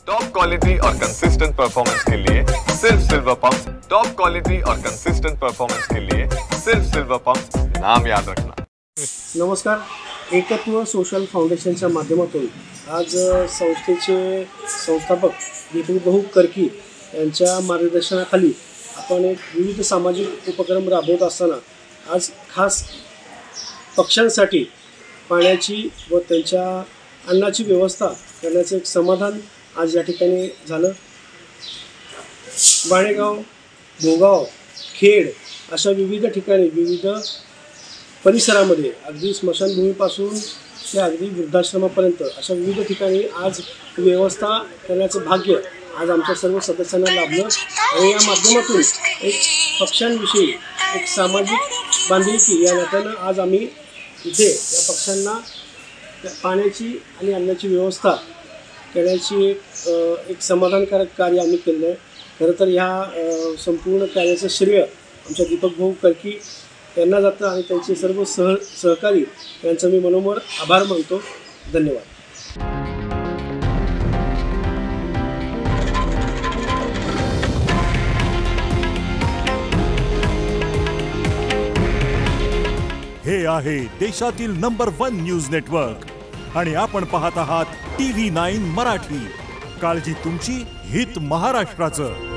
Top quality और consistent performance के लिए सिर्फ सिल्वर पंप्स। टॉप क्वालिटी और कंसिस्टेंट परफॉर्मेंस के लिए सिर्फ सिल्वर पंप्स, नाम याद रखना। नमस्कार, एकत्व सोशल फाउंडेशनच्या माध्यमातून आज संस्थेचे संस्थापक दीपक भाऊ कर्की यांच्या मार्गदर्शनाखाली आपण एक विविध सामाजिक उपक्रम राबवत असताना आज खास पक्ष्यांसाठी पाण्याची व त्यांच्या अन्नाची व्यवस्था करण्याचं एक समाधान आज या ठिकाणी झालं। बाणेगाव, भोगाव, खेड अशा विविध ठिकाणी विविध परिसरामध्ये अगदी स्मशानभूमीपासून ते अगदी वृद्धाश्रमापर्यंत अशा विविध ठिकाणी आज व्यवस्था करण्याचं भाग्य आज आमच्या सर्व सदस्यांना लाभलं आणि या माध्यमातून एक पक्ष्यांविषयी एक सामाजिक बांधिलकी या नात्यानं आज आम्ही इथे या पक्ष्यांना पाण्याची आणि अन्नाची व्यवस्था करण्याची एक समाधानकारक कार्य आम्ही केलं आहे। खरं तर ह्या संपूर्ण कार्याचं श्रेय आमच्या दीपक भाऊ कर्की यांना जातं आणि त्यांचे सर्व सहकारी यांचा मी मनोमन आभार मानतो। धन्यवाद। हे आहे देशातील नंबर 1 न्यूज नेटवर्क आणि आपण पाहत आहात TV9 मराठी। काळजी तुमची, हित महाराष्ट्राचं।